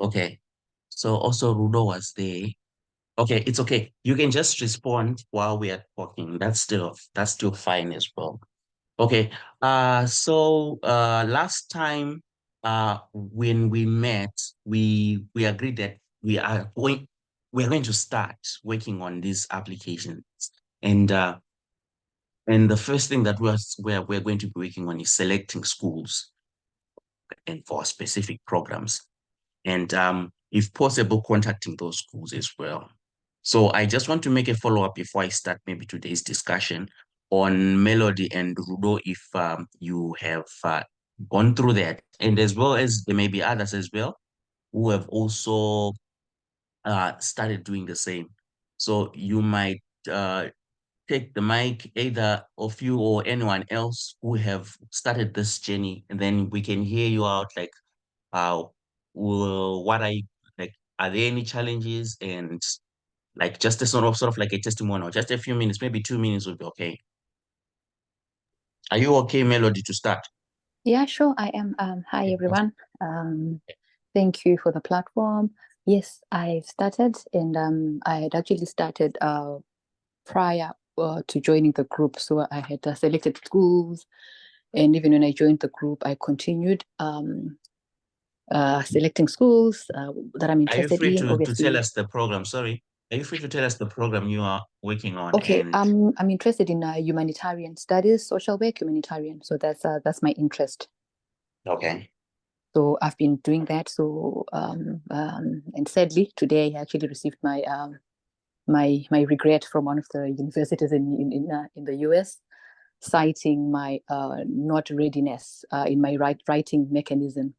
Okay. So also Rudo was there. Okay, it's okay. You can just respond while we are talking. That's still fine as well. Okay. Last time when we met, we agreed that we are going to start working on these applications. And and the first thing that we're going to be working on is selecting schools and for specific programs. And if possible, contacting those schools as well. So I just want to make a follow-up before I start maybe today's discussion on Melody and Rudo, if you have gone through that, and as well as there may be others as well who have also started doing the same. So you might take the mic, either of you or anyone else who have started this journey, and then we can hear you out like uh what are you like, are there any challenges, and like just a sort of like a testimonial, just a few minutes, maybe 2 minutes would be okay. Are you okay, Melody, to start? Yeah, sure, I am. Hi, Okay, awesome. everyone. Thank you for the platform. Yes, I started, and I had actually started prior to joining the group. So I had selected schools, and even when I joined the group, I continued selecting schools that I'm Are you interested free in, to tell obviously. us the program? Sorry. Are you free to tell us the program you are working on? Okay, And I'm interested in humanitarian studies, social work, humanitarian. So that's my interest. okay. So I've been doing that. So and sadly, today I actually received my regret from one of the universities in the US, citing my not readiness in my writing mechanism.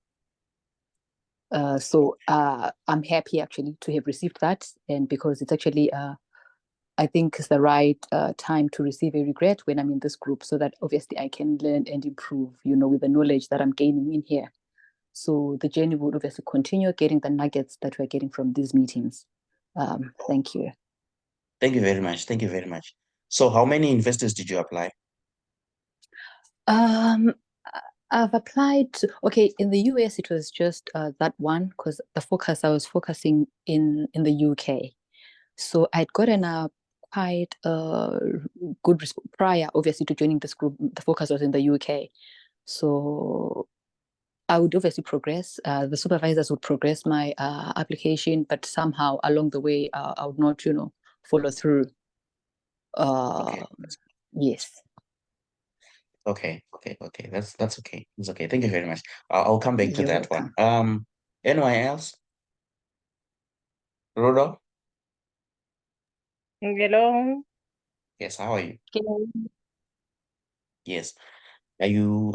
So I'm happy actually to have received that, and because it's actually I think it's the right time to receive a regret when I'm in this group, so that obviously I can learn and improve, with the knowledge that I'm gaining in here. So the journey would obviously continue getting the nuggets that we're getting from these meetings. Thank you. Thank you very much. Thank you very much. So how many investors did you apply? Um, I've applied to, okay, in the US, it was just that one because I was focusing in the UK. So I'd gotten a quite good prior, obviously, to joining this group. The focus was in the UK. So I would obviously progress. The supervisors would progress my application, but somehow along the way, I would not, follow through. Okay. Uh, yes. Okay. That's okay. It's okay. Thank you very much. I'll come back to You're that one. welcome. Anyone else? Rodo? Hello. Yes, how are you? Can Yes. Are you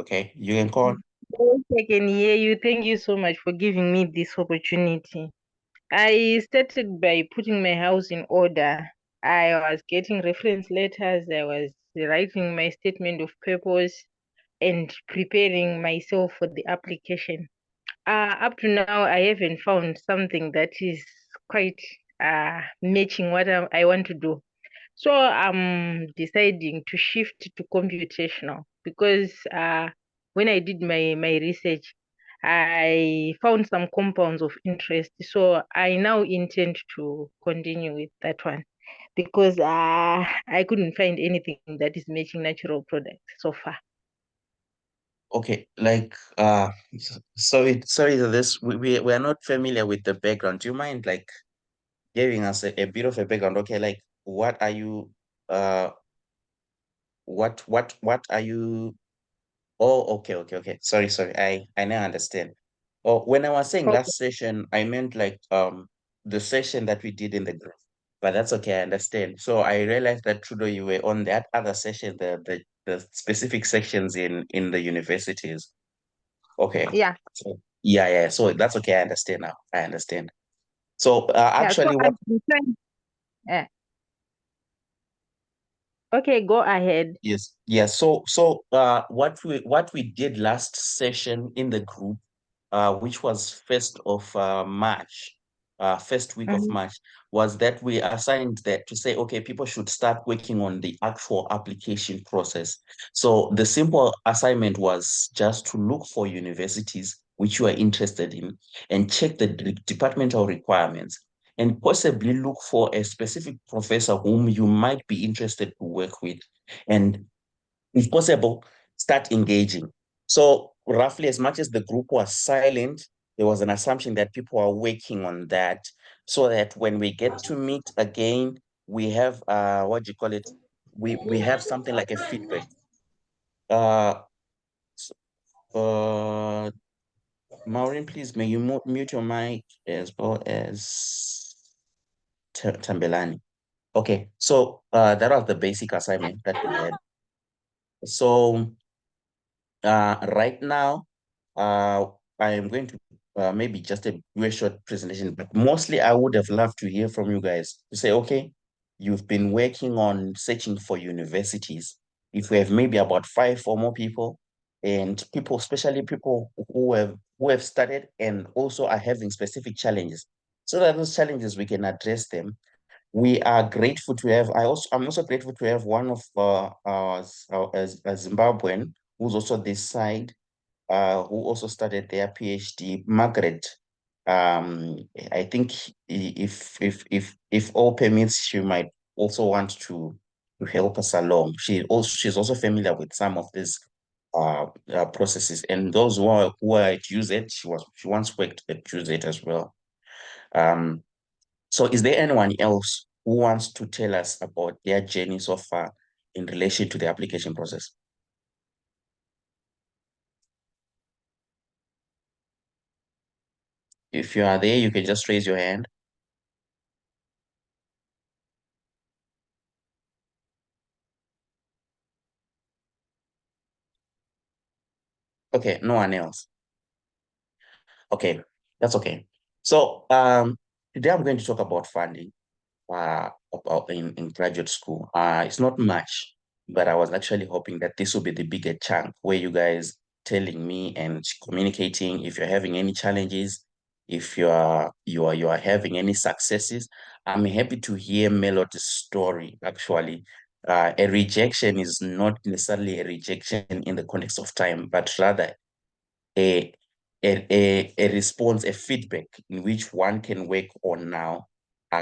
okay? You can call. Yes, I can hear you. Thank you so much for giving me this opportunity. I started by putting my house in order. I was getting reference letters. I was writing my statement of purpose and preparing myself for the application. Up to now, I haven't found something that is quite matching what I want to do. So I'm deciding to shift to computational because when I did my research, I found some compounds of interest. So I now intend to continue with that one because I couldn't find anything that is matching natural products so far. Okay, like sorry that this we are not familiar with the background. Do you mind like giving us a bit of a background? Okay, like what are you uh what are you oh, okay. Sorry. I now understand. Oh, when I was saying Okay. last session, I meant like the session that we did in the group. But that's okay, I understand. So I realized that Trudeau, you were on that other session, the specific sections in the universities. Okay. Yeah. So yeah. So that's okay, I understand now. I understand. So Yeah. So actually what I've been trying. Uh, okay, go ahead. yes, yes. So what we did last session in the group, which was first week of Mhm. March, was that we assigned that to say, okay, people should start working on the actual application process. So the simple assignment was just to look for universities which you are interested in, and check the departmental requirements, and possibly look for a specific professor whom you might be interested to work with. And if possible, start engaging. So roughly, as much as the group was silent, there was an assumption that people are working on that, so that when we get to meet again, we have what do you call it? We have something like a feedback. Uh, s- uh, Maureen, please, may you mute your mic as well as Tambelani. Okay, so that was the basic assignment that we had. So right now, I am going to maybe just a very short presentation, but mostly I would have loved to hear from you guys to say, okay, you've been working on searching for universities. If we have maybe about 5 or more people, and people, especially people who have started and also are having specific challenges, so that those challenges we can address them. We are grateful to have. I'm also grateful to have one of a Zimbabwean who's also this side, who also started their PhD, Margaret. I think if all permits, she might also want to help us along. She's also familiar with some of these processes, and those who are at UZ, she once worked at UZ as well. Um, so is there anyone else who wants to tell us about their journey so far in relation to the application process? If you are there, you can just raise your hand. Okay, no one else. Okay, that's okay. So today I'm going to talk about funding about in graduate school. It's not much, but I was actually hoping that this will be the bigger chunk where you guys telling me and communicating if you're having any challenges, if you are having any successes. I'm happy to hear Melody's story actually. A rejection is not necessarily a rejection in the context of time, but rather a, a response, a feedback in which one can work on now.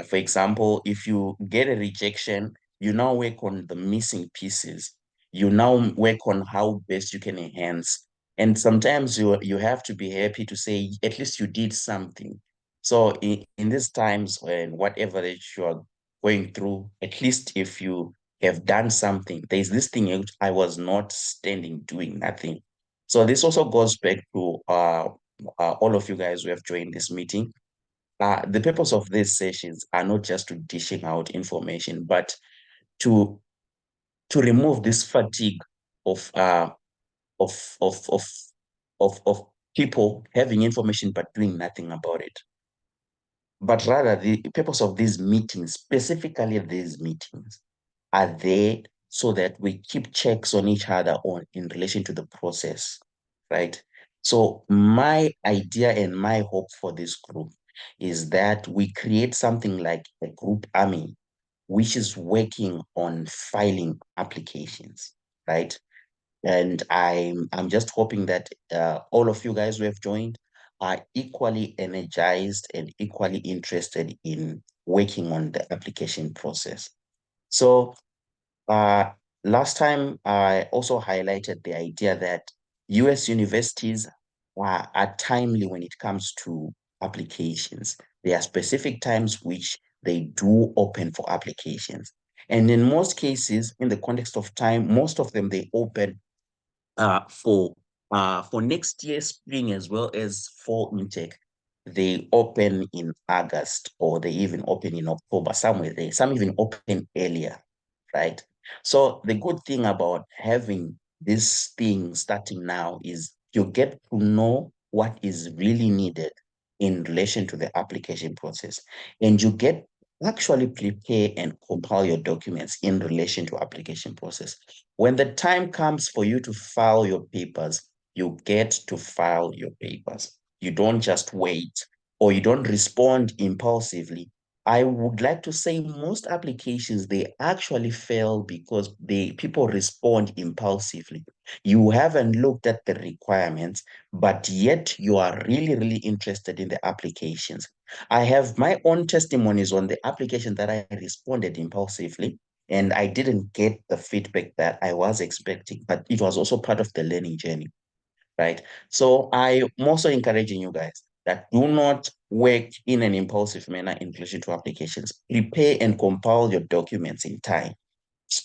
For example, if you get a rejection, you now work on the missing pieces. You now work on how best you can enhance. And sometimes you have to be happy to say, at least you did something. So in these times when whatever that you are going through, at least if you have done something, there's this thing which I was not standing doing nothing. So this also goes back to all of you guys who have joined this meeting. The purpose of these sessions are not just to dishing out information, but to remove this fatigue of of of of of people having information but doing nothing about it. But rather, the purpose of these meetings, specifically these meetings, are there so that we keep checks on each other on in relation to the process, right? So my idea and my hope for this group is that we create something like a group army, which is working on filing applications, right? And I'm just hoping that all of you guys who have joined are equally energized and equally interested in working on the application process. So uh, last time, I also highlighted the idea that US universities are timely when it comes to applications. There are specific times which they do open for applications. And in most cases, in the context of time, most of them they open uh, for for next year spring as well as fall intake. They open in August or they even open in October, somewhere there. Some even open earlier, right? So the good thing about having this thing starting now is you get to know what is really needed in relation to the application process, and you get actually prepare and compile your documents in relation to application process. When the time comes for you to file your papers, you get to file your papers. You don't just wait or you don't respond impulsively I would like to say most applications, they actually fail because people respond impulsively. You haven't looked at the requirements, but yet you are really, really interested in the applications. I have my own testimonies on the application that I responded impulsively, and I didn't get the feedback that I was expecting, but it was also part of the learning journey, right? So I'm also encouraging you guys that do not work in an impulsive manner in relation to applications. Prepare and compile your documents in time.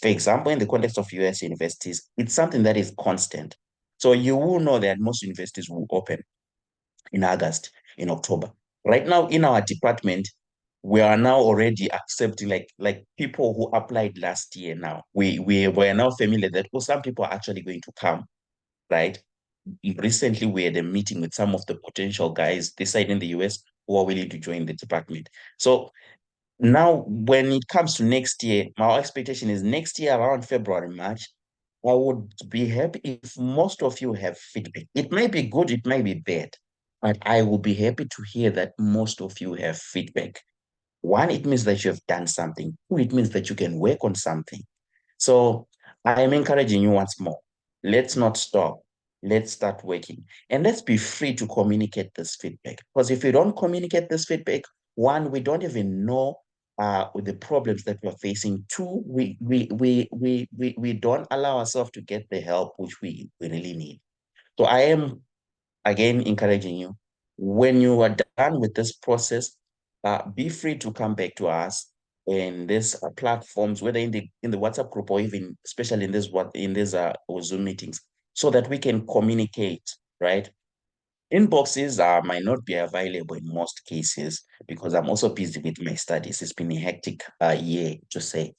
For example, in the context of US universities, it's something that is constant. So you will know that most universities will open in August, in October. Right now, in our department, we are now already accepting like people who applied last year now. We are now familiar that some people are actually going to come, right? Recently we had a meeting with some of the potential guys this side in the US who are willing to join the department. So now when it comes to next year, my expectation is next year around February, March, I would be happy if most of you have feedback. It might be good, it might be bad, but I will be happy to hear that most of you have feedback. One, it means that you have done something. Two, it means that you can work on something. So I am encouraging you once more. Let's not stop. Let's start working. And let's be free to communicate this feedback. Because if we don't communicate this feedback, one, we don't even know with the problems that we're facing. Two, we don't allow ourselves to get the help which we really need. So I am again encouraging you, when you are done with this process, be free to come back to us in these platforms, whether in the WhatsApp group or even especially in these Zoom meetings, so that we can communicate, right? Inboxes might not be available in most cases because I'm also busy with my studies. It's been a hectic year to say.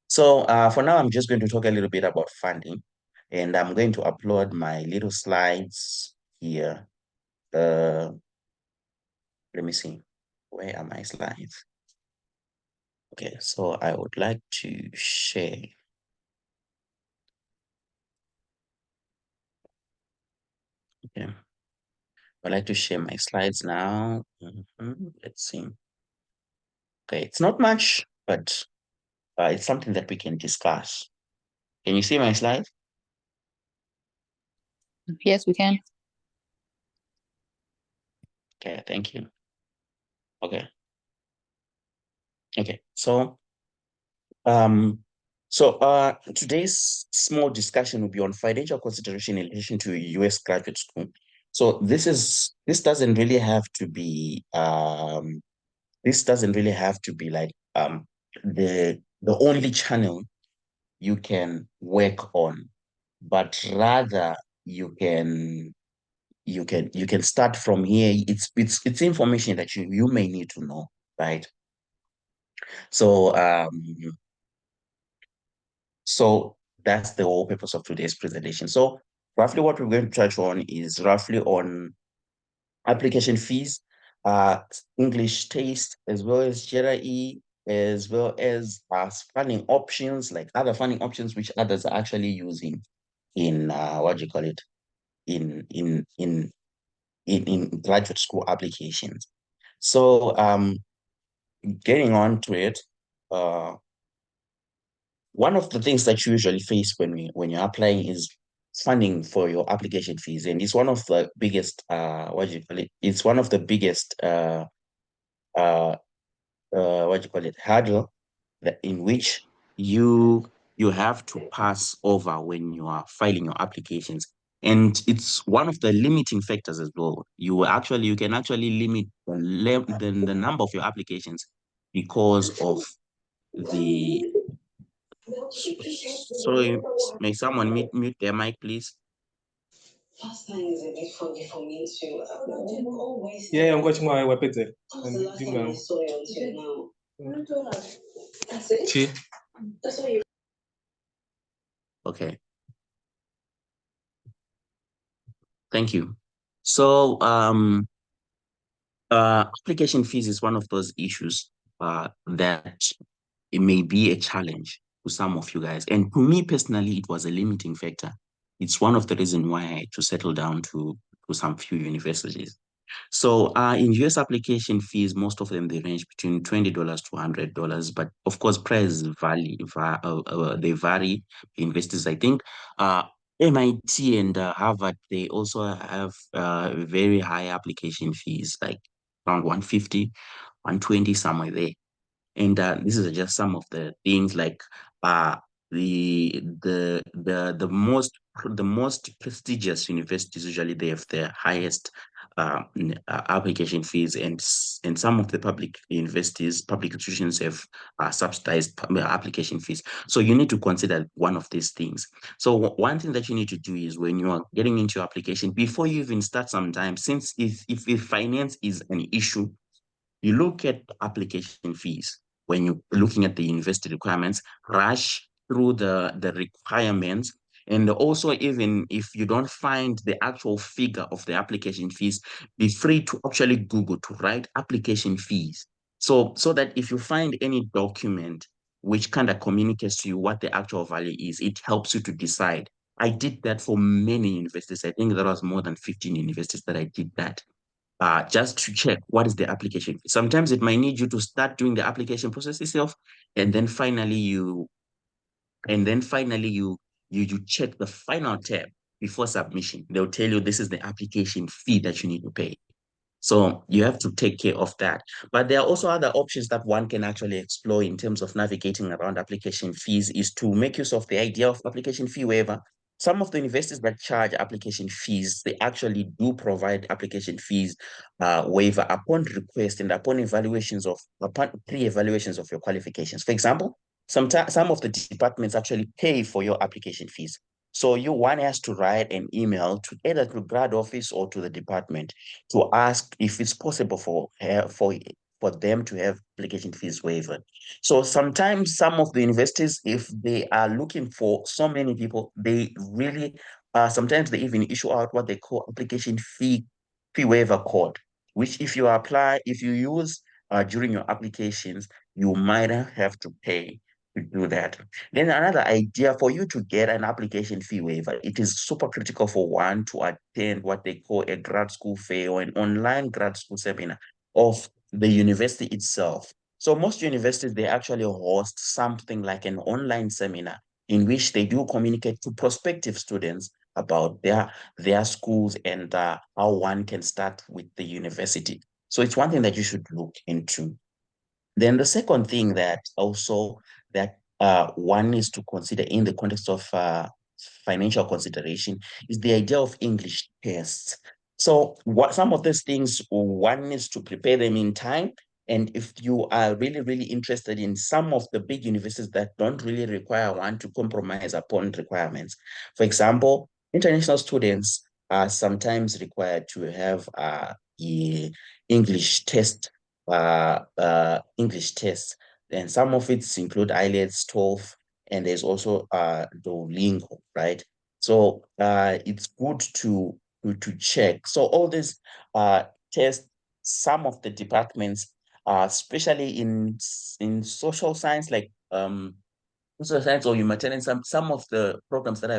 So for now, I'm just going to talk a little bit about funding, and I'm going to upload my little slides here. Let me see. Where are my slides? Okay, so I would like to share. Okay, I'd like to share my slides now. Let's see. Okay, it's not much, but it's something that we can discuss. Can you see my slides? Yes, we can. Okay, thank you. Okay. Okay, um, today's small discussion will be on financial consideration in relation to US graduate school. So this doesn't really have to be like the only channel you can work on, but rather you can start from here. It's information that you may need to know, right? So so that's the whole purpose of today's presentation. So roughly what we're going to touch on is roughly on application fees, English taste, as well as GRE, as well as funding options, like other funding options which others are actually using in what do you call it, in graduate school applications. So getting on to it, one of the things that you usually face when you're applying is funding for your application fees, and it's one of the biggest what do you call it? It's one of the biggest uh what do you call it, hurdle that in which you have to pass over when you are filing your applications. And it's one of the limiting factors as well. You can actually limit the number of your applications because of the sorry, may someone mute their mic, please? Yeah, I'm watching my webpage. Okay, thank you. So application fees is one of those issues that it may be a challenge to some of you guys. And to me personally, it was a limiting factor. It's one of the reasons why I had to settle down to some few universities. So in US application fees, most of them they range between $20 to $100, but of course prices they vary. Investors, I think, MIT and Harvard, they also have very high application fees, like around 150, 120, somewhere there. And this is just some of the things like uh the most prestigious universities usually they have the highest application fees, and some of the public universities, public institutions have subsidized application fees. So you need to consider one of these things. So one thing that you need to do is when you are getting into your application, before you even start, sometimes, since if finance is an issue, you look at application fees when you're looking at the university requirements, rush through the requirements. And also, even if you don't find the actual figure of the application fees, be free to actually Google to write application fees. So that if you find any document which kind of communicates to you what the actual value is, it helps you to decide. I did that for many universities. I think there was more than 15 universities that I did that, just to check what is the application. Sometimes it might need you to start doing the application process itself, and then finally you check the final tab before submission. They'll tell you this is the application fee that you need to pay. So you have to take care of that. But there are also other options that one can actually explore in terms of navigating around application fees, is to make use of the idea of application fee waiver. Some of the universities that charge application fees, they actually do provide application fees waiver upon request and upon pre-evaluations of your qualifications. For example, some of the departments actually pay for your application fees. So one has to write an email to either to Grad office or to the department to ask if it's possible for them to have application fees waiver. So sometimes some of the universities, if they are looking for so many people, they really sometimes they even issue out what they call application fee waiver code, which if you use during your applications, you might have to pay to do that. Then another idea, for you to get an application fee waiver, it is super critical for one to attend what they call a grad school fair or an online grad school seminar of the university itself. So most universities, they actually host something like an online seminar in which they do communicate to prospective students about their schools and how one can start with the university. So it's one thing that you should look into. Then the second thing that also that one needs to consider in the context of financial consideration is the idea of English tests. So what some of these things one needs to prepare them in time. And if you are really, really interested in some of the big universities that don't really require one to compromise upon requirements, for example, international students are sometimes required to have a English test English tests. And some of it include IELTS, TOEFL, and there's also Duolingo, right? So it's good to check. So all these tests, some of the departments, especially in social science, like social science or humanitarian, some of the programs that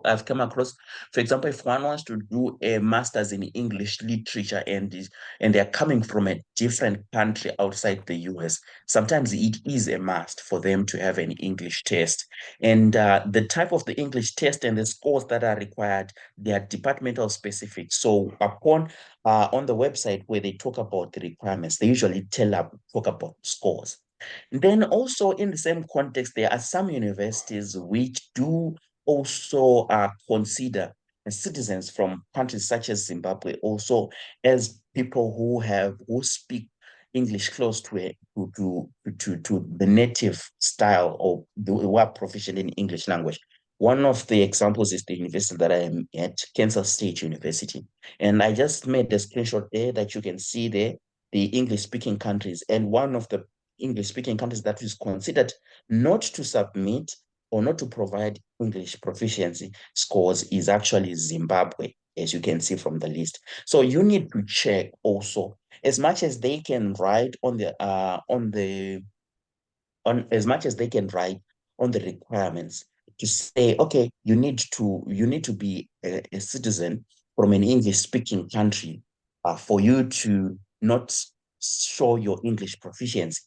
I've come across. For example, if one wants to do a master's in English literature and they're coming from a different country outside the US, sometimes it is a must for them to have an English test. And the type of the English test and the scores that are required, they are departmental specific. So upon on the website where they talk about the requirements, they usually talk about scores. Then also in the same context, there are some universities which do also consider citizens from countries such as Zimbabwe also as people who speak English close to the native style, or who are proficient in English language. One of the examples is the university that I am at, Kansas State University. And I just made a screenshot there that you can see there, the English speaking countries. And one of the English-speaking countries that is considered not to submit or not to provide English proficiency scores is actually Zimbabwe, as you can see from the list. So you need to check also, as much as they can write as much as they can write on the requirements to say, okay, you need to be a citizen from an English-speaking country for you to not show your English proficiency.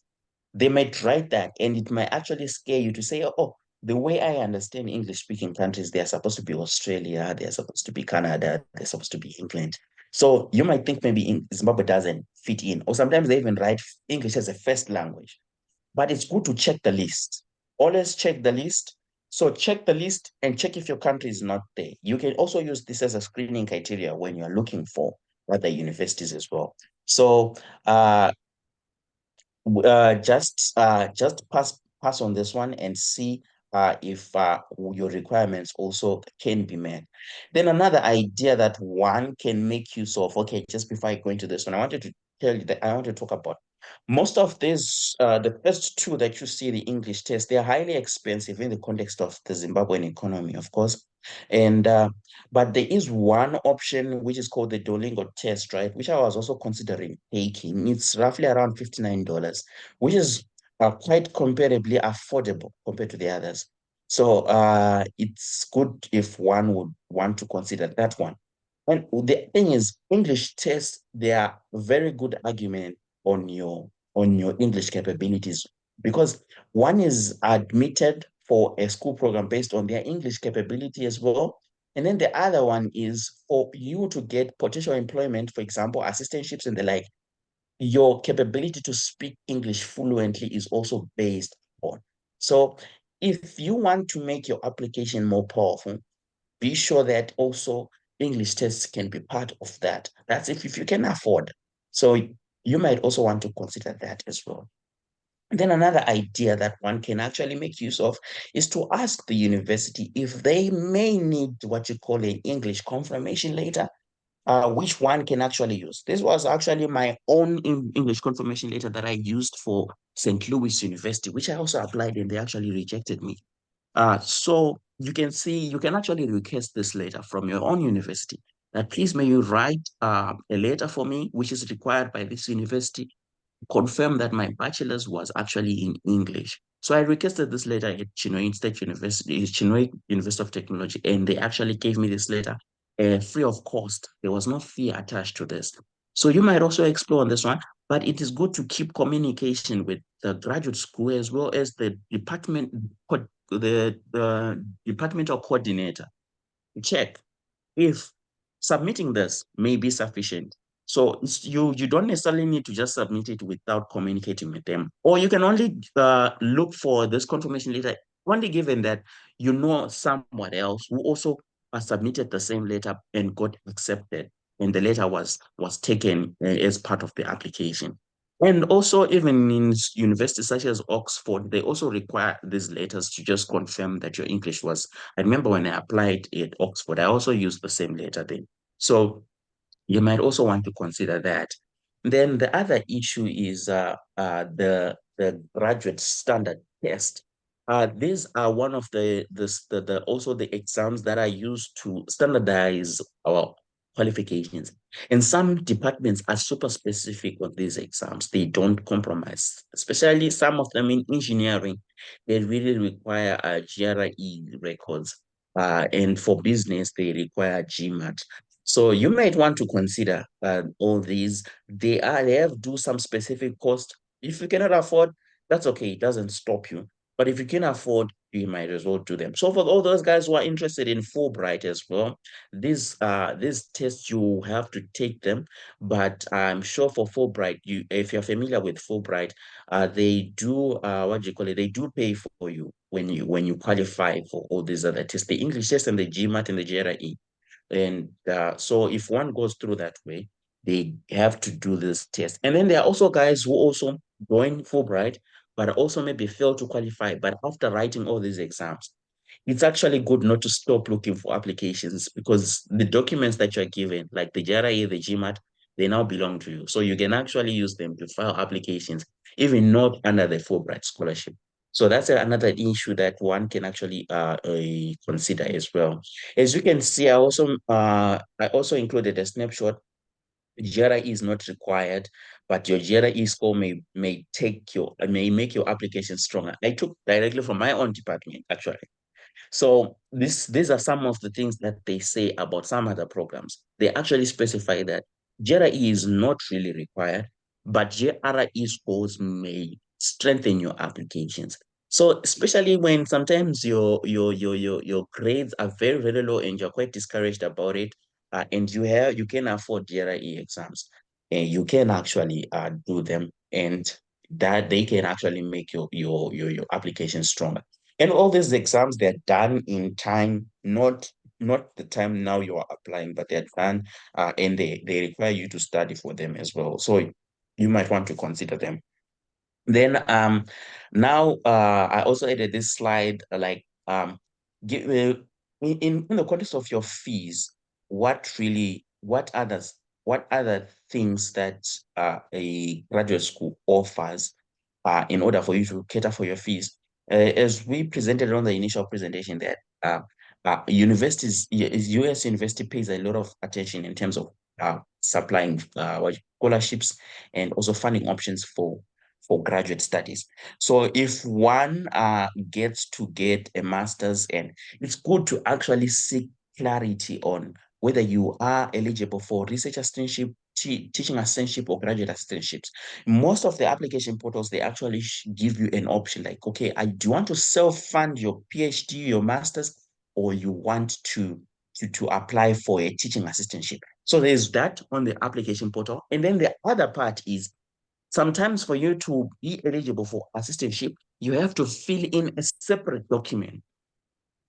They might write that, and it might actually scare you to say, oh, the way I understand English speaking countries, they're supposed to be Australia, they're supposed to be Canada, they're supposed to be England. So you might think maybe Zimbabwe doesn't fit in, or sometimes they even write English as a first language. But it's good to check the list. Always check the list. So check the list and check if your country is not there. You can also use this as a screening criteria when you're looking for other universities as well. So just pass on this one and see if your requirements also can be met. Then another idea that one can make use of, okay, just before I go into this one, I wanted to tell you that I want to talk about most of these, the first two that you see, the English test, they're highly expensive in the context of the Zimbabwean economy, of course. And but there is one option which is called the Duolingo test, right? Which I was also considering taking. It's roughly around $59, which is quite comparably affordable compared to the others. So it's good if one would want to consider that one. And the thing is, English tests, they are very good argument on your English capabilities because one is admitted for a school program based on their English capability as well. And then the other one is for you to get potential employment, for example, assistantships and the like, your capability to speak English fluently is also based on. So if you want to make your application more powerful, be sure that also English tests can be part of that. That's if you can afford. So you might also want to consider that as well. And then another idea that one can actually make use of is to ask the university if they may need what you call an English confirmation letter, which one can actually use. This was actually my own English confirmation letter that I used for St. Louis University, which I also applied and they actually rejected me. So you can see, you can actually request this letter from your own university that please may you write a letter for me, which is required by this university, confirm that my bachelor's was actually in English. So I requested this letter at Chinoy State University, Chinoy University of Technology, and they actually gave me this letter free of cost. There was no fee attached to this. So you might also explore on this one, but it is good to keep communication with the graduate school as well as the the departmental coordinator. Check if submitting this may be sufficient. So you don't necessarily need to just submit it without communicating with them. Or you can only look for this confirmation letter only given that you know someone else who also submitted the same letter and got accepted. And the letter was taken as part of the application. And also, even in universities such as Oxford, they also require these letters to just confirm that your English was. I remember when I applied at Oxford, I also used the same letter then. So you might also want to consider that. Then the other issue is the graduate standard test. These are one of the also the exams that are used to standardize our qualifications. And some departments are super specific on these exams. They don't compromise, especially some of them in engineering. They really require GRE records. And for business, they require GMAT. So you might want to consider all these. They have do some specific cost. If you cannot afford, that's okay. It doesn't stop you. But if you can afford, you might as well do them. So for all those guys who are interested in Fulbright as well, these tests you have to take them. But I'm sure for Fulbright, you if you're familiar with Fulbright, they do what do you call it? They do pay for you when you qualify for all these other tests, the English test and the GMAT and the GRE. And so if one goes through that way, they have to do this test. And then there are also guys who also join Fulbright, but also maybe fail to qualify. But after writing all these exams, it's actually good not to stop looking for applications because the documents that you're given, like the GRE, the GMAT, they now belong to you. So you can actually use them to file applications, even not under the Fulbright scholarship. So that's another issue that one can actually consider as well. As you can see, I also included a snapshot. GRE is not required, but your GRE score may make your application stronger. I took directly from my own department, actually. So these are some of the things that they say about some other programs. They actually specify that GRE is not really required, but GRE scores may strengthen your applications. So especially when sometimes your grades are very, very low and you're quite discouraged about it, and you can afford GRE exams, and you can actually do them, and that they can actually make your application stronger. And all these exams, they're done in time, not the time now you are applying, but they're done and they require you to study for them as well. So you might want to consider them. Then now I also added this slide like give in the context of your fees, what other things that a graduate school offers in order for you to cater for your fees. As we presented on the initial presentation that US university pays a lot of attention in terms of supplying scholarships and also funding options for graduate studies. So if one gets to get a master's, and it's good to actually seek clarity on whether you are eligible for research assistantship, teaching assistantship, or graduate assistantships. Most of the application portals, they actually give you an option like, okay, do you want to self-fund your PhD, your master's, or you want to apply for a teaching assistantship? So there's that on the application portal. And then the other part is sometimes for you to be eligible for assistantship, you have to fill in a separate document,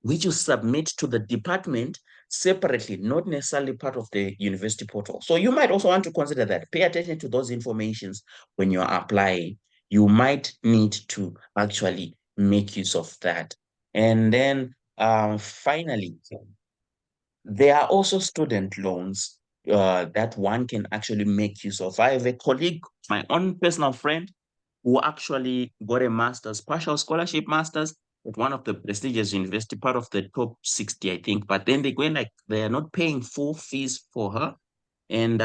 which you submit to the department separately, not necessarily part of the university portal. So you might also want to consider that. Pay attention to those informations when you're applying. You might need to actually make use of that. And then finally, there are also student loans that one can actually make use of. I have a colleague, my own personal friend, who actually got a master's, partial scholarship master's at one of the prestigious university, part of the top 60, I think. But then they go in like they are not paying full fees for her. And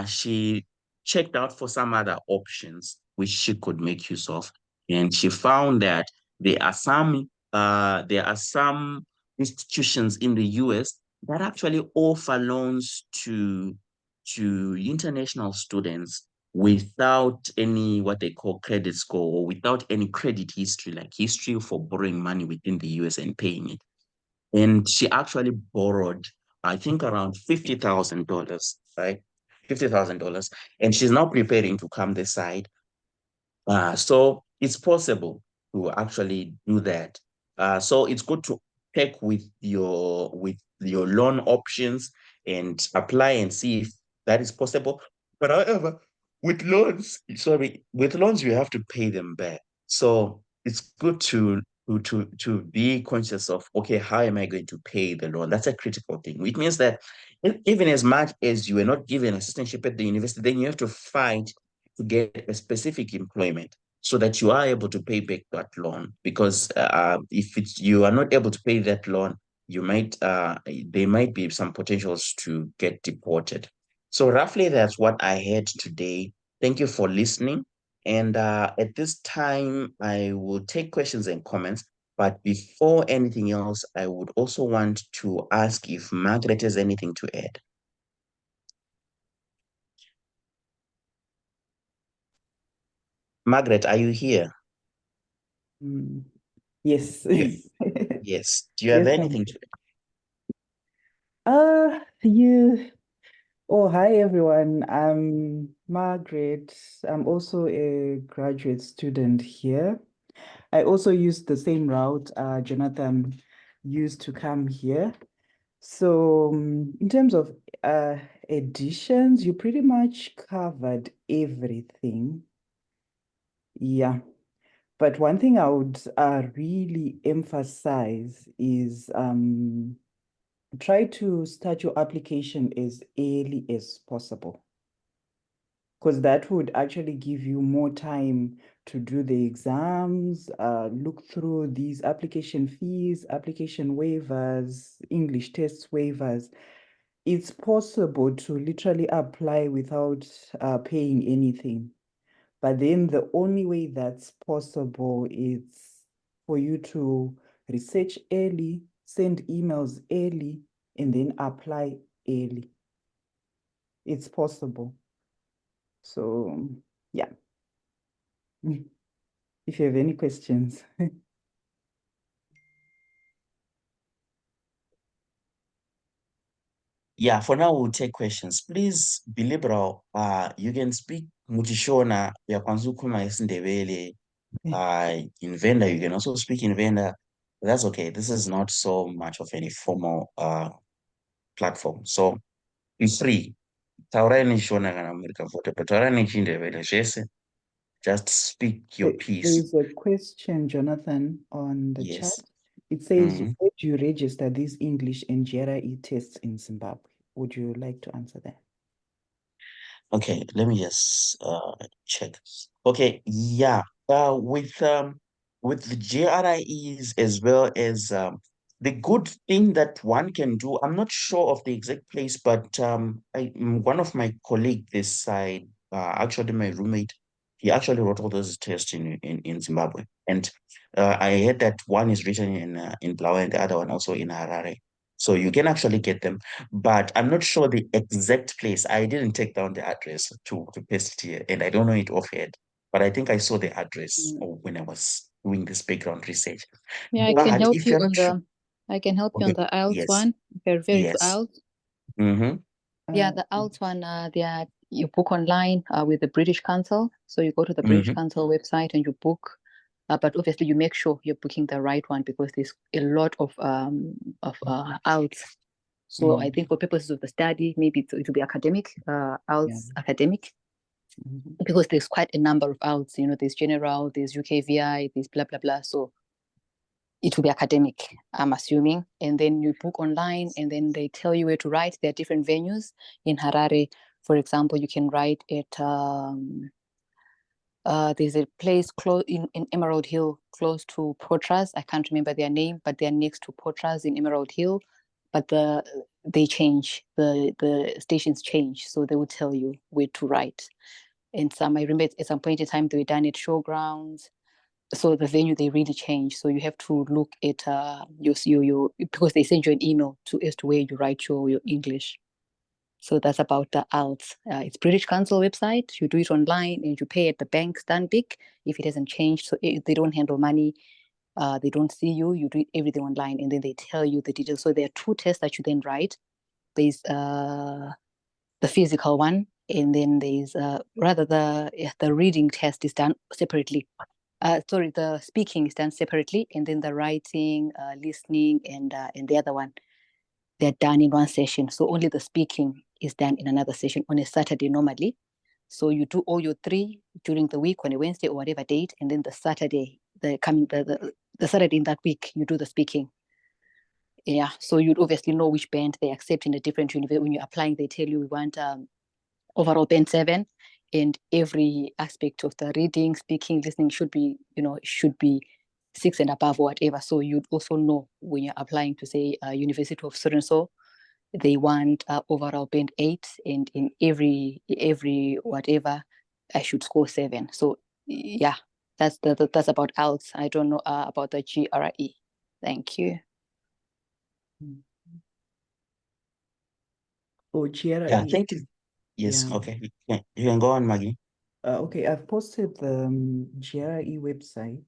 she checked out for some other options which she could make use of. And she found that there are some institutions in the US that actually offer loans to international students without any what they call credit score, or without any credit history, like history for borrowing money within the US and paying it. And she actually borrowed, I think, around $50,000, right? $50,000. And she's now preparing to come this side. So it's possible to actually do that. So it's good to check with your loan options and apply and see if that is possible. But however, with loans, you have to pay them back. So it's good to be conscious of, okay, how am I going to pay the loan? That's a critical thing. Which means that even as much as you were not given assistantship at the university, then you have to fight to get a specific employment so that you are able to pay back that loan. Because if you are not able to pay that loan, you might there might be some potentials to get deported. So roughly that's what I had today. Thank you for listening. And at this time, I will take questions and comments. But before anything else, I would also want to ask if Margaret has anything to add. Margaret, are you here? Yes. Yes. Do you have Yes, anything to you. Oh, hi everyone. I'm Margaret. I'm also a graduate student here. I also used the same route Jonathan used to come here. So, in terms of editions, you pretty much covered everything. Yeah. But one thing I would really emphasize is try to start your application as early as possible, because that would actually give you more time to do the exams, look through these application fees, application waivers, English test waivers. It's possible to literally apply without paying anything. But then the only way that's possible is for you to research early, send emails early, and then apply early. it's possible. So yeah. If you have any questions. Yeah, for now we'll take questions. Please be liberal. You can speak Muchishona, uyakwanisa ukukhuluma isiNdebele. In Venda, you can also speak in Venda. That's okay. This is not so much of any formal platform. So be free. Taurani Shona kana muri comfortable. But taurani chindebele zvese. Just speak your There piece. is a question, Jonathan, on the chat. Yes. It says, Mhm. where do you register these English and GRE tests in Zimbabwe? Would you like to answer that? Okay, let me just check. Okay, yeah. With the GRIEs as well as the good thing that one can do, I'm not sure of the exact place, but one of my colleague this side, actually my roommate, he actually wrote all those tests in Zimbabwe. And I heard that one is written in Blawa and the other one also in Harare. So you can actually get them, but I'm not sure the exact place. I didn't take down the address to paste it here, and I don't know it offhand, but I think I saw the address when I was doing this background research. Yeah, I can But help if you you're on not sure, the I can help you on okay, the IELTS yes, one. If you're very into yes. IELTS. Mm-hmm. Yeah, the IELTS one, you book online with the British Council. So you go to the British Mm-hmm. Council website and you book. But obviously you make sure you're booking the right one because there's a lot of IELTS. So I think for purposes of the study, maybe it will be academic, IELTS academic, because there's quite a number of IELTS. You know, there's general, there's UKVI, there's blah blah blah. So it will be academic, I'm assuming. And then you book online and then they tell you where to write. There are different venues in Harare. For example, you can write at, there's a place close in Emerald Hill, close to Potras. I can't remember their name, but they're next to Potras in Emerald Hill. But they change, the stations change. So they will tell you where to write. And I remember at some point in time, they were done at showgrounds. So the venue, they really change. So you have to look at your because they send you an email as to where you write your English. So that's about the IELTS. It's British Council website. You do it online and you pay at the bank Stanbic if it hasn't changed. So they don't handle money. They don't see you. You do everything online and then they tell you the details. So there are two tests that you then write. There's the physical one, and then there's the reading test is done separately. Sorry, the speaking is done separately, and then the writing, listening, and the other one, they're done in one session. So only the speaking is done in another session on a Saturday normally. So you do all your three during the week on a Wednesday or whatever date, and then the Saturday, the Saturday in that week, you do the speaking. Yeah, so you'd obviously know which band they accept in a different university. When you're applying, they tell you we want overall band 7, and every aspect of the reading, speaking, listening should be 6 and above or whatever. So you'd also know when you're applying to say University of so and so, they want overall band 8, and in every whatever I should score 7. So yeah, that's about IELTS. I don't know about the GRE. Thank you. Oh, Yeah, GRE. thank you. Yes, Yeah. okay. You can go on, Maggie. Okay, I've posted the GRE website.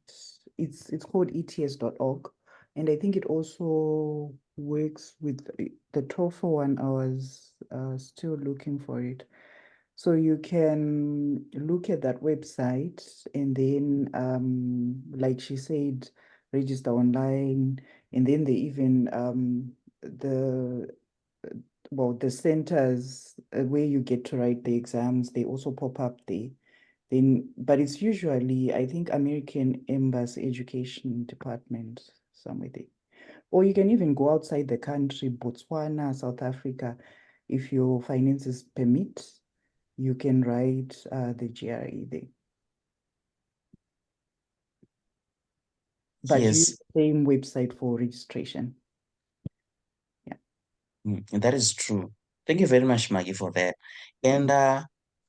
It's called ets.org, and I think it also works with the TOEFL one. I was still looking for it. So you can look at that website and then, like she said, register online, and then they even the centers where you get to write the exams, they also pop up there. Then, but it's usually, I think, American Embassy Education Department, somewhere there. Or you can even go outside the country, Botswana, South Africa, if your finances permit, you can write the GRE there. But use Yes. the same website for registration. That is true. Thank you very much, Maggie, for that. And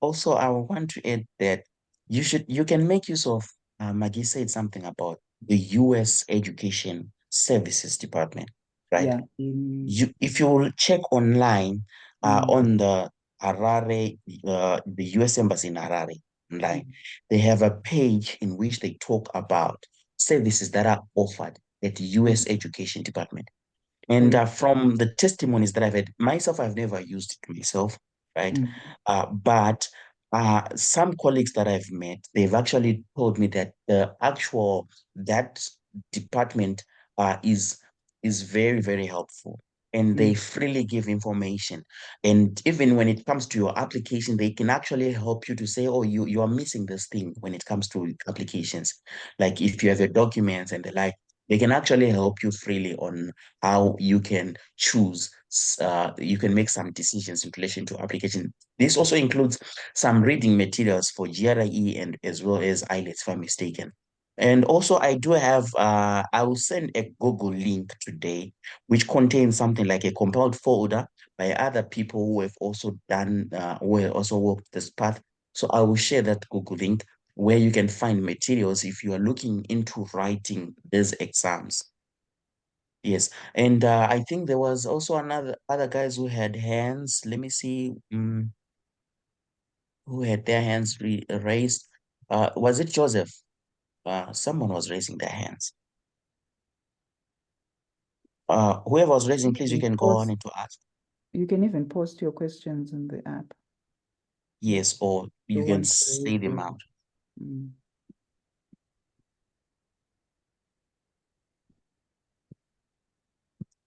also, I want to add that you can make use of, Maggie said something about the U.S. Education Services Department, right? Yeah. If you will check online Mm. on the Harare, the US Embassy in Harare online. They have a page in which they talk about services that are offered at the US Education Department. And from the testimonies that I've had, myself, I've never used it myself, right? But some colleagues that I've met, they've actually told me that that department is very, very helpful. And they freely give information. And even when it comes to your application, they can actually help you to say, oh, you are missing this thing when it comes to applications. Like if you have your documents and the like, they can actually help you freely on how you can choose, you can make some decisions in relation to application. This also includes some reading materials for GRE and as well as IELTS, if I'm mistaken. And also, I do have, I will send a Google link today, which contains something like a compiled folder by other people who have also done, who have also walked this path. So I will share that Google link where you can find materials if you are looking into writing these exams. Yes, and I think there was also other guys who had hands. Let me see, who had their hands raised. Was it Joseph? Someone was raising their hands. Whoever was raising, please, you can go on into ask. You can even post your questions in the app. Yes, or you can say them them. out.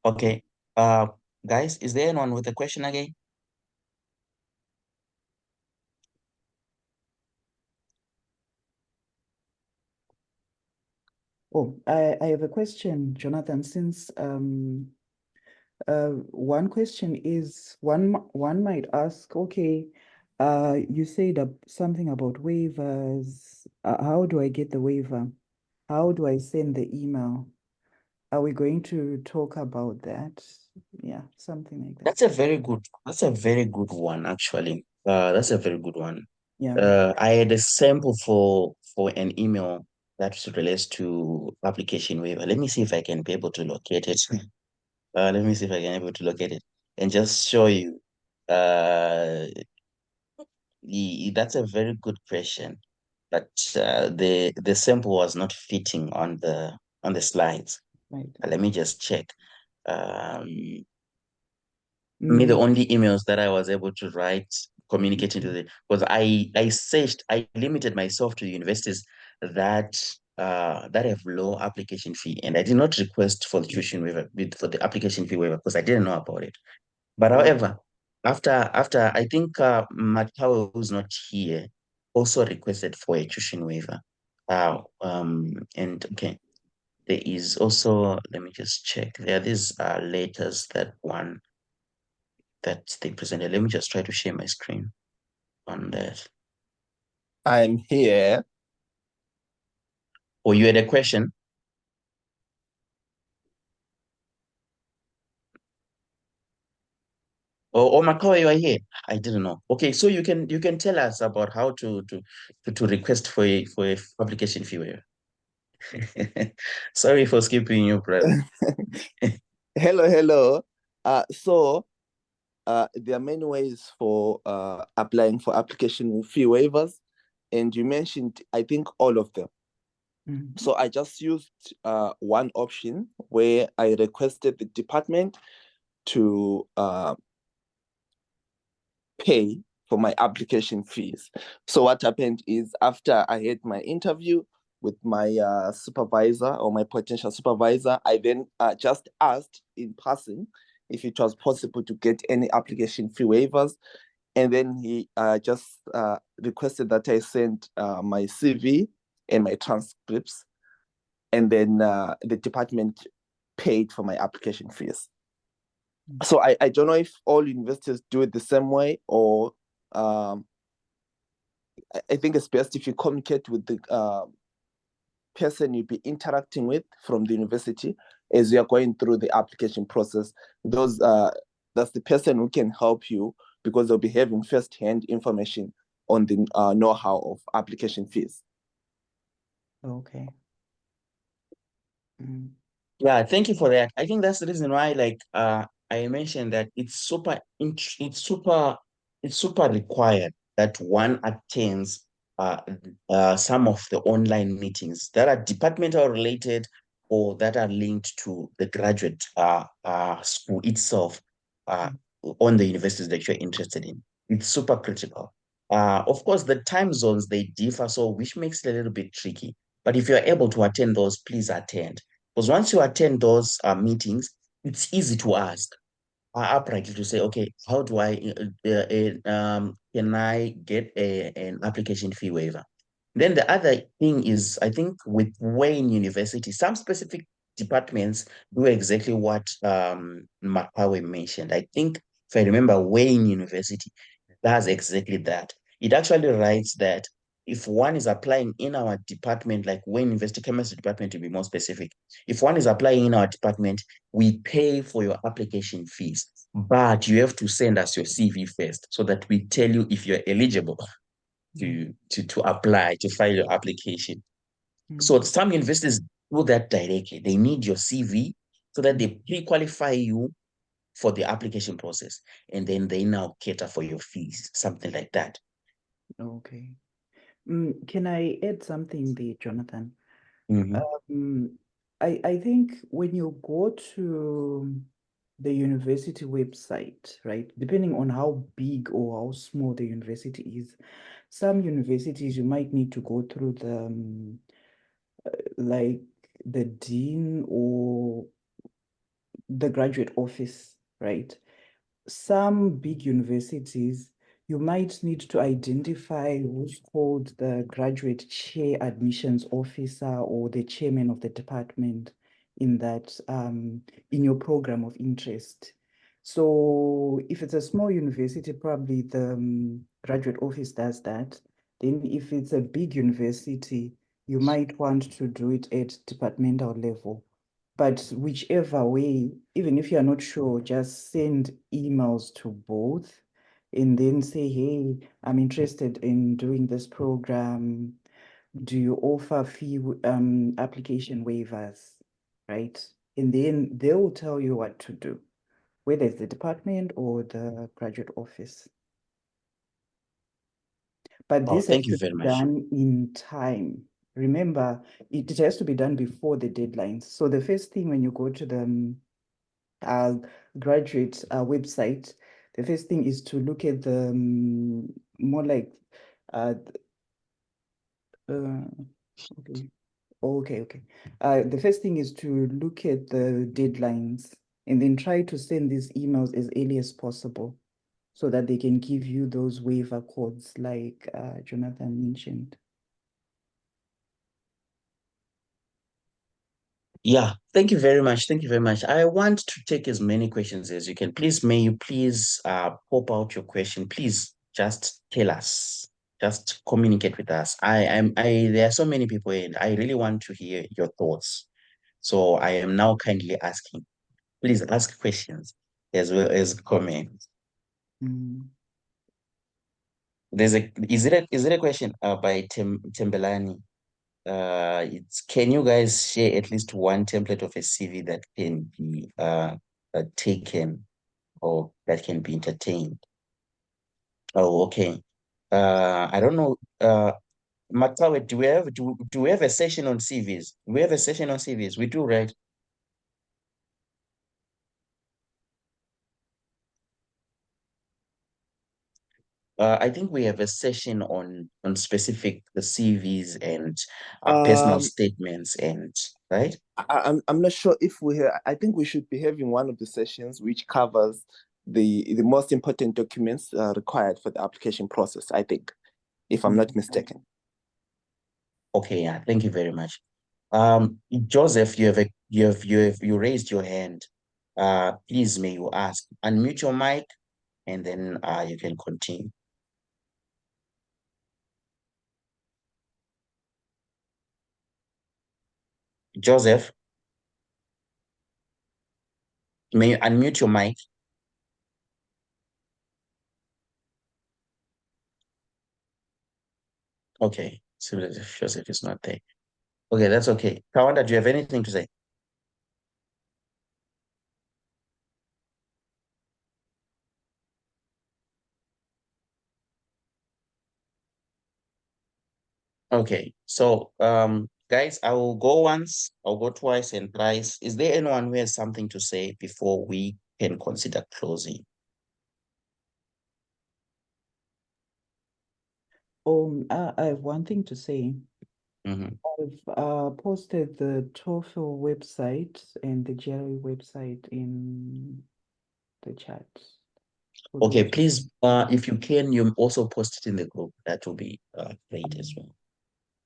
Okay. Guys, is there anyone with a question again? Oh, I have a question, Jonathan, since one question is one might ask, okay, you said something about waivers. How do I get the waiver? How do I send the email? Are we going to talk about that? Yeah, something like that. That's a very good one, actually. That's a very good one. Yeah. I had a sample for an email that relates to application waiver. Let me see if I can be able to locate it. Let me see if I can be able to locate it and just show you. Uh, that's a very good question, but the sample was not fitting on the slides. Right. Let me just check. Me, the only emails that I was able to write communicating to the, because I limited myself to universities that that have low application fee, and I did not request for the tuition waiver for the application fee waiver because I didn't know about it. But however, after I think Matawa, who's not here, also requested for a tuition waiver. And okay, there is also, let me just check. There are these letters that they presented. Let me just try to share my screen on that. I'm here. Oh, you had a question? Oh, Macaulay, you are here. I didn't know. Okay, so you can tell us about how to request for a publication fee waiver. Sorry for skipping you, brother. Hello. So there are many ways for applying for application fee waivers, and you mentioned, I think, all of them. So I just used one option where I requested the department to pay for my application fees. So what happened is after I had my interview with my supervisor or my potential supervisor, I then just asked in passing if it was possible to get any application fee waivers. And then he just requested that I send my CV and my transcripts. And then the department paid for my application fees. So I don't know if all universities do it the same way, or I think it's best if you communicate with the person you'll be interacting with from the university as you are going through the application process. That's the person who can help you because they'll be having first-hand information on the know-how of application fees. Okay. Yeah, thank you for that. I think that's the reason why, like, I mentioned that it's super it's super required that one attends uh, some of the online meetings that are departmental related or that are linked to the graduate school itself uh, on the universities that you're interested in. It's super critical. Of course, the time zones, they differ, so which makes it a little bit tricky. But if you're able to attend those, please attend. Because once you attend those meetings, it's easy to ask uprightly to say, okay, how do can I get an application fee waiver? Then the other thing is, I think with Wayne University, some specific departments do exactly what Makawe mentioned. I think if I remember, Wayne University does exactly that. It actually writes that if one is applying in our department, like Wayne University Chemistry Department to be more specific, if one is applying in our department, we pay for your application fees, but you have to send us your CV first so that we tell you if you're eligible to apply, to file your application. So some universities do that directly. They need your CV so that they pre-qualify you for the application process, and then they now cater for your fees, something like that. Okay. Can I add something there, Jonathan? I think when you go to the university website, right, depending on how big or how small the university is, some universities you might need to go through the like the dean or the graduate office, right? Some big universities, you might need to identify who's called the graduate chair admissions officer or the chairman of the department in that in your program of interest. So if it's a small university, probably the graduate office does that. Then if it's a big university, you might want to do it at departmental level. But whichever way, even if you're not sure, just send emails to both and then say, hey, I'm interested in doing this program. Do you offer fee application waivers, right? And then they will tell you what to do, whether it's the department or the graduate office. But Oh, this has thank you to very be much. done in time. Remember, it has to be done before the deadlines. So the first thing when you go to the graduate website, the first thing is to look at the more like uh, okay. Okay. The first thing is to look at the deadlines and then try to send these emails as early as possible so that they can give you those waiver codes like Jonathan mentioned. Yeah, thank you very much. Thank you very much. I want to take as many questions as you can. Please, may you please pop out your question. Please just tell us. Just communicate with us. There are so many people and I really want to hear your thoughts. So I am now kindly asking. Please ask questions as well as comments. Is it a question by Tembelani? It's can you guys share at least one template of a CV that can be taken or that can be entertained? Oh, okay. I don't know. Matawe, do we have a session on CVs? We have a session on CVs. We do, right? I think we have a session on specific the CVs and personal Um, statements and right. I'm not sure if we have, I think we should be having one of the sessions which covers the most important documents required for the application process, I think, if I'm not mistaken. Okay, yeah, thank you very much. Joseph, you raised your hand. Please may you ask. Unmute your mic and then you can continue. Joseph, may you unmute your mic? Okay, so that Joseph is not there. Okay, that's okay. Kawanda, do you have anything to say? Okay, so guys, I will go once, I'll go twice and thrice. Is there anyone who has something to say before we can consider closing? I have one thing to say. Mhm. I've posted the TOEFL website and the GRE website in the chat. for Okay, those- please, if you can, you also post it in the group. That will be great as well.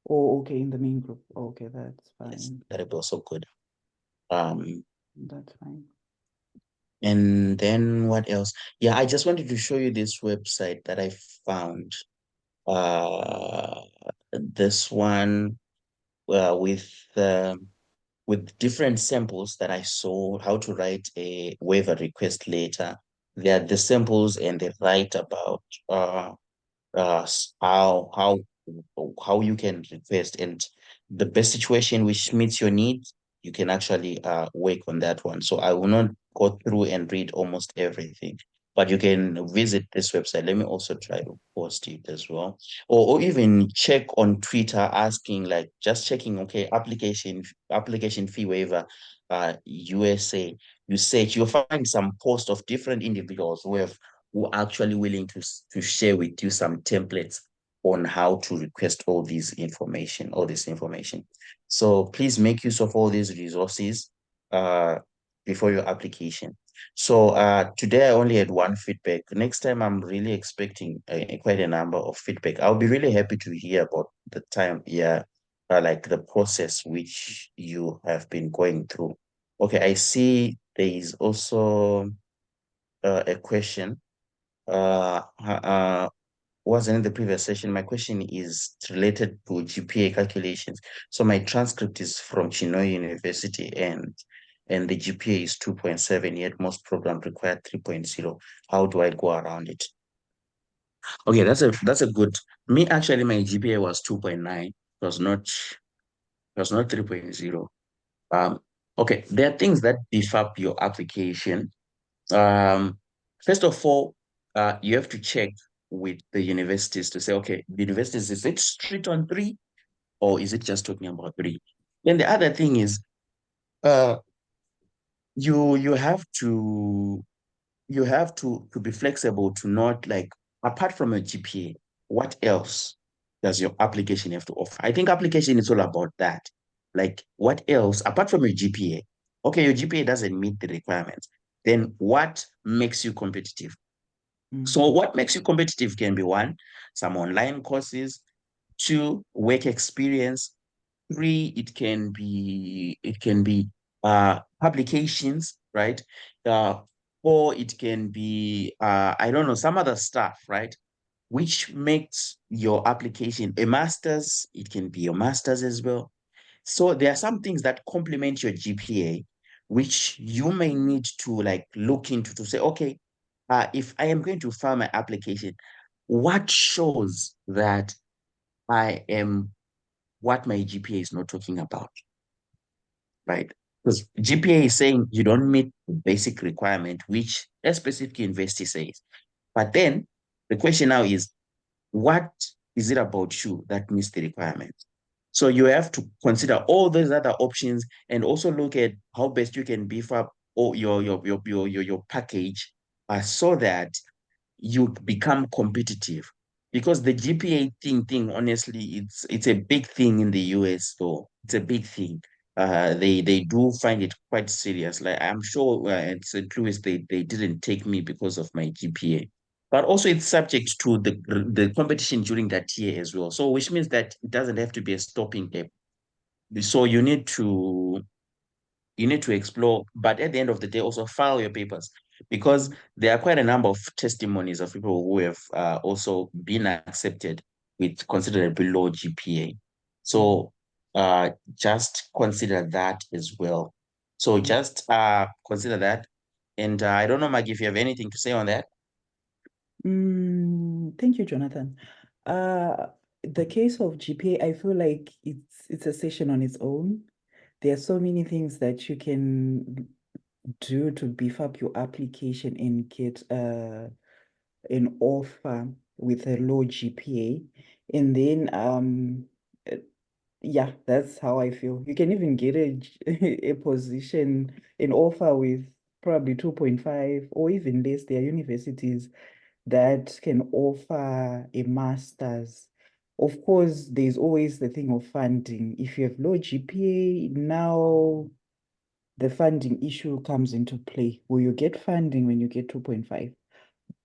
Oh, okay, in the main group. Okay, that's Yes, fine. that'll be also good. Um, That's fine. and then what else? Yeah, I just wanted to show you this website that I found. Uh, this one with different samples that I saw how to write a waiver request letter. They are the samples and they write about how you can request and the best situation which meets your needs, you can actually work on that one. So I will not go through and read almost everything, but you can visit this website. Let me also try to post it as well, or even check on Twitter, asking like just checking, okay, application fee waiver, USA. You search, you'll find some posts of different individuals who are actually willing to share with you some templates on how to request all this information. So please make use of all these resources before your application. So today I only had one feedback. Next time I'm really expecting quite a number of feedback. I'll be really happy to hear about the time, like the process which you have been going through. Okay, I see there is also a question. Wasn't in the previous session. My question is related to GPA calculations. So my transcript is from Chinoy University and the GPA is 2.7, yet most programs require 3.0. How do I go around it? Okay, that's a good. Me actually my GPA was 2.9. It was not 3.0. Okay, there are things that beef up your application. Um, First of all, you have to check with the universities to say, okay, the universities, is it strict on three or is it just talking about three? Then the other thing is, uh, you have to be flexible to not like apart from a GPA, what else does your application have to offer? I think application is all about that. Like what else apart from your GPA? Okay, your GPA doesn't meet the requirements. Then what makes you competitive? So what makes you competitive can be one, some online courses, two, work experience, three, it can be publications, right? Four, it can be I don't know, some other stuff, right? Which makes your application a master's, it can be your master's as well. So there are some things that complement your GPA, which you may need to like look into to say, okay, if I am going to file my application, what shows that I am what my GPA is not talking about, right? Because GPA is saying you don't meet the basic requirement, which a specific university says. But then the question now is, what is it about you that meets the requirement? So you have to consider all those other options and also look at how best you can beef up all your package so that you become competitive. Because the GPA thing, honestly, it's a big thing in the US, though. It's a big thing. They do find it quite serious. Like I'm sure at St. Louis they didn't take me because of my GPA. But also it's subject to the competition during that year as well. So which means that it doesn't have to be a stopping gap. So you need to explore, but at the end of the day, also file your papers because there are quite a number of testimonies of people who have also been accepted with considerably low GPA. So just consider that as well. So just consider that. And I don't know, Maggie, if you have anything to say on that. Thank you, Jonathan. The case of GPA, I feel like it's a session on its own. There are so many things that you can do to beef up your application and get an offer with a low GPA. And then Yeah, that's how I feel. You can even get a position, an offer with probably 2.5 or even less. There are universities that can offer a master's. Of course, there's always the thing of funding. If you have low GPA, now the funding issue comes into play. Will you get funding when you get 2.5?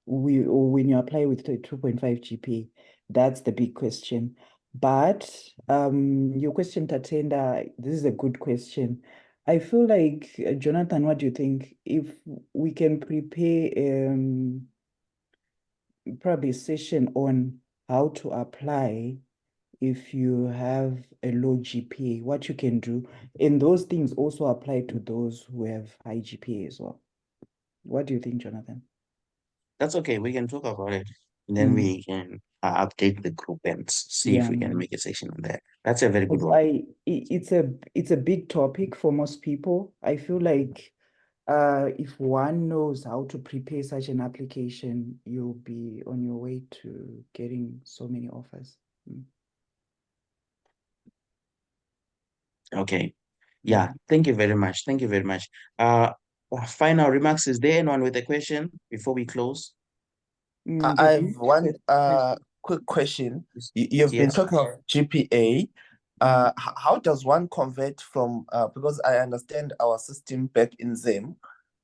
Or when you apply with a 2.5 GPA? That's the big question. But your question, Tatenda, this is a good question. I feel like, Jonathan, what do you think? If we can prepare probably a session on how to apply if you have a low GPA, what you can do, and those things also apply to those who have high GPA as well. What do you think, Jonathan? That's okay. We can talk about it. Then we can update the group and see if Yeah, we can make a session on that. That's a very good because one. it's a big topic for most people. I feel like if one knows how to prepare such an application, you'll be on your way to getting so many offers. Okay. Yeah. Thank you very much. Thank you very much. Final remarks. Is there anyone with a question before we close? I have one quick question. You've been Yes. talking of GPA. How does one convert from because I understand our system back in Zim,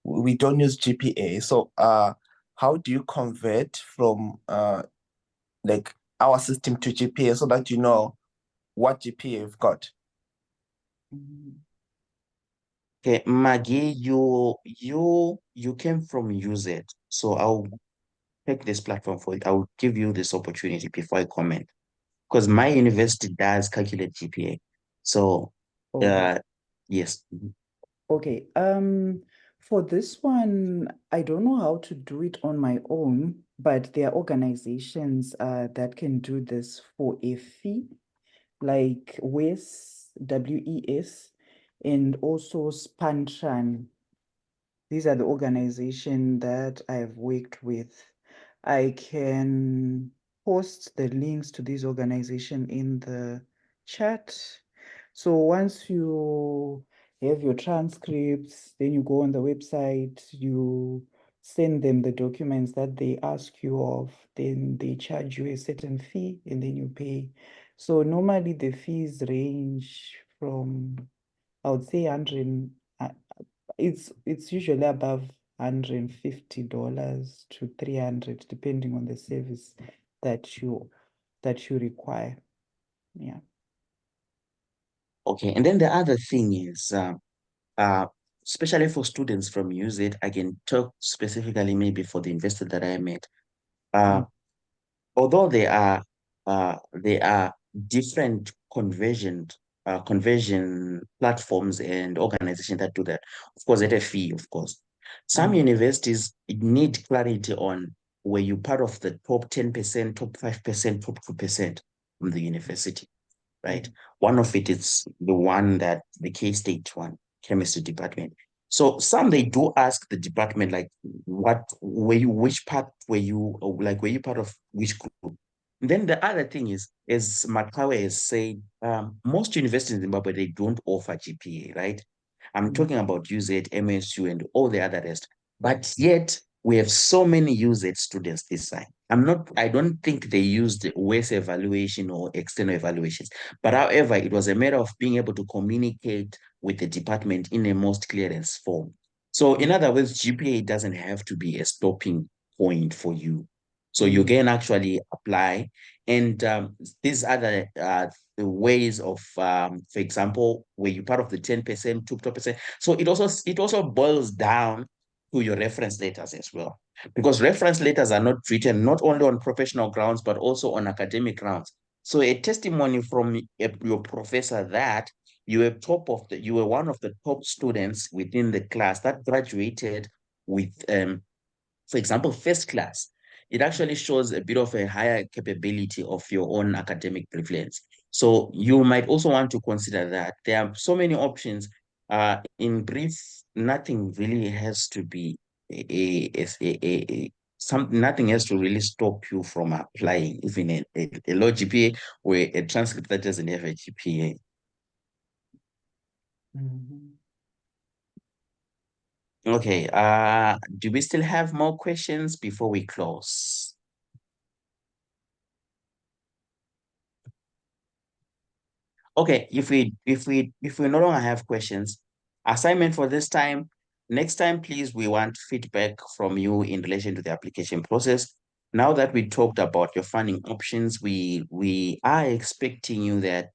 we don't use GPA. So how do you convert from like our system to GPA so that you know what GPA you've got? Okay, Maggie, you came from UZ, so I'll take this platform for it. I will give you this opportunity before I comment, because my university does calculate GPA. So, Okay. yes. Okay. For this one, I don't know how to do it on my own, but there are organizations that can do this for a fee, like WES, and also Spantran. These are the organization that I've worked with. I can post the links to this organization in the chat. So once you have your transcripts, then you go on the website, you send them the documents that they ask you of, then they charge you a certain fee and then you pay. So normally the fees range from, I would say, 100, it's usually above $150 to 300, depending on the service that you require. Yeah. Okay, and then the other thing is, uh, especially for students from UZ, I can talk specifically maybe for the investor that I met. Although there are different conversion platforms and organizations that do that, of course, at a fee, of course. Some universities need clarity on, were you part of the top 10%, top 5%, top 2% from the university, right? One of it is the one that the K-State one, chemistry department. So some they do ask the department, like, what were you, which part were you, or like, were you part of which group? Then the other thing is, as Makawe has said, most universities in Zimbabwe, they don't offer GPA, right? I'm talking about UZ, MSU, and all the other rest. But yet we have so many UZ students this side. I don't think they used WES evaluation or external evaluations. But however, it was a matter of being able to communicate with the department in a most clearance form. So in other words, GPA doesn't have to be a stopping point for you. So you can actually apply. And these other the ways of, for example, were you part of the 10%, 2%? So it also boils down to your reference letters as well. Because reference letters are not written not only on professional grounds, but also on academic grounds. So a testimony from your professor that you were one of the top students within the class that graduated with for example, first class, it actually shows a bit of a higher capability of your own academic prevalence. So you might also want to consider that there are so many options. In brief, nothing really has to be a nothing has to really stop you from applying, even a low GPA or a transcript that doesn't have a GPA. Okay, do we still have more questions before we close? Okay, if we no longer have questions, assignment for this time, next time, please, we want feedback from you in relation to the application process. Now that we talked about your funding options, we are expecting you that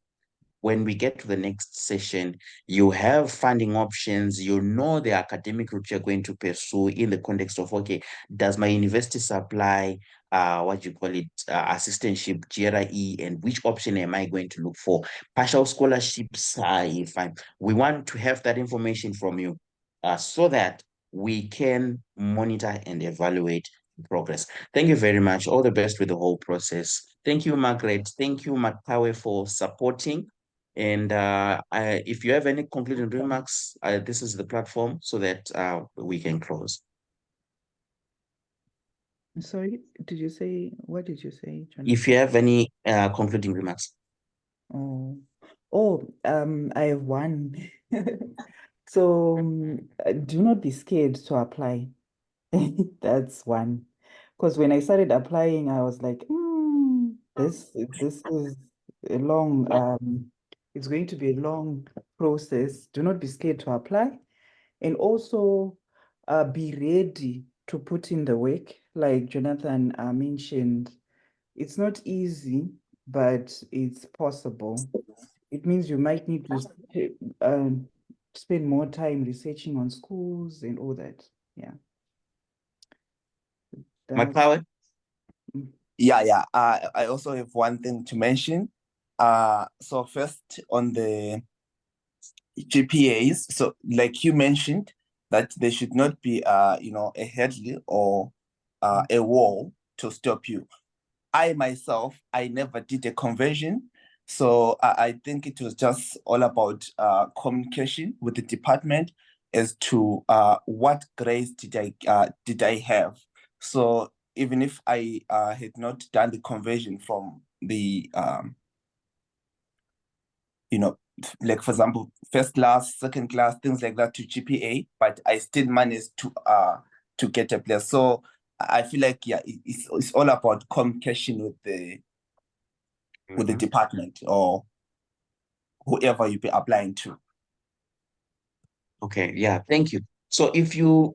when we get to the next session, you have funding options, you know the academic route you're going to pursue in the context of, okay, does my university supply what you call it, assistantship, GRE, and which option am I going to look for? Partial scholarships, we want to have that information from you so that we can monitor and evaluate progress. Thank you very much. All the best with the whole process. Thank you, Margaret. Thank you, Makawe, for supporting. And if you have any concluding remarks, this is the platform so that we can close. Sorry, what did you say, Jonathan? If you have any concluding remarks. I have one. So do not be scared to apply. That's one. Because when I started applying, I was like, this is a long, it's going to be a long process. Do not be scared to apply. And also be ready to put in the work. Like Jonathan mentioned, it's not easy, but it's possible. It means you might need to spend more time researching on schools and all that. Yeah. Makawe? Yeah. I also have one thing to mention. So first on the GPAs, so like you mentioned, that there should not be a hurdle or a wall to stop you. I myself, I never did a conversion. So I think it was just all about communication with the department as to what grades did I have. So even if I had not done the conversion from the like for example, first class, second class, things like that to GPA, but I still managed to get a place. So I feel like it's all about communication with the department or whoever you be applying to. Okay, yeah, thank you. So if you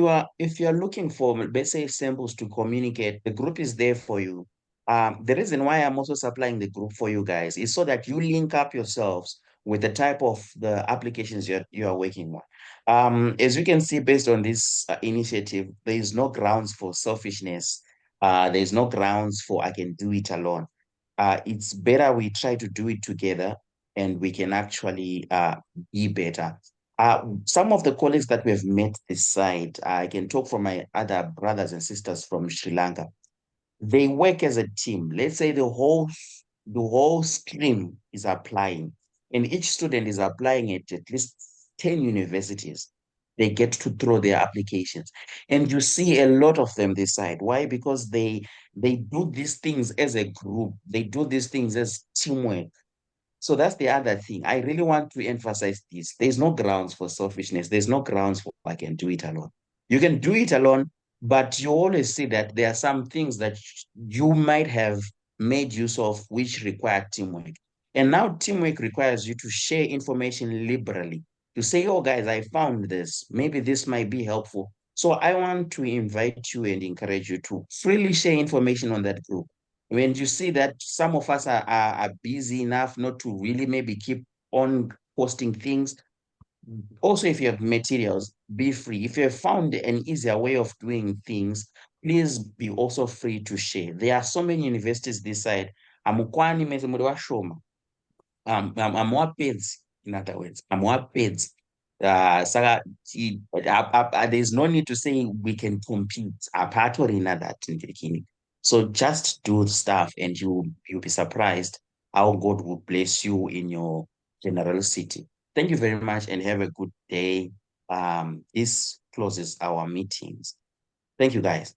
are looking for, let's say, samples to communicate, the group is there for you. The reason why I'm also supplying the group for you guys is so that you link up yourselves with the type of the applications you are working on. As you can see, based on this initiative, there is no grounds for selfishness. There is no grounds for I can do it alone. It's better we try to do it together and we can actually be better. Some of the colleagues that we have met this side, I can talk from my other brothers and sisters from Sri Lanka. They work as a team. Let's say the whole stream is applying, and each student is applying at least 10 universities. They get to throw their applications. And you see a lot of them this side. Why? Because they do these things as a group. They do these things as teamwork. So that's the other thing. I really want to emphasize this. There's no grounds for selfishness. There's no grounds for I can do it alone. You can do it alone, but you always see that there are some things that you might have made use of which require teamwork. And now teamwork requires you to share information liberally, to say, oh, guys, I found this. Maybe this might be helpful. So I want to invite you and encourage you to freely share information on that group. When you see that some of us are busy enough not to really maybe keep on posting things, also if you have materials, be free. If you have found an easier way of doing things, please be also free to share. There are so many universities this side. Amukwani mese muri washoma. Amwapedzi, in other words, amwapedzi. Saka there's no need to say we can compete. Apatorina that in the beginning. So just do stuff and you'll be surprised how God will bless you in your generosity. Thank you very much and have a good day. This closes our meetings. Thank you, guys.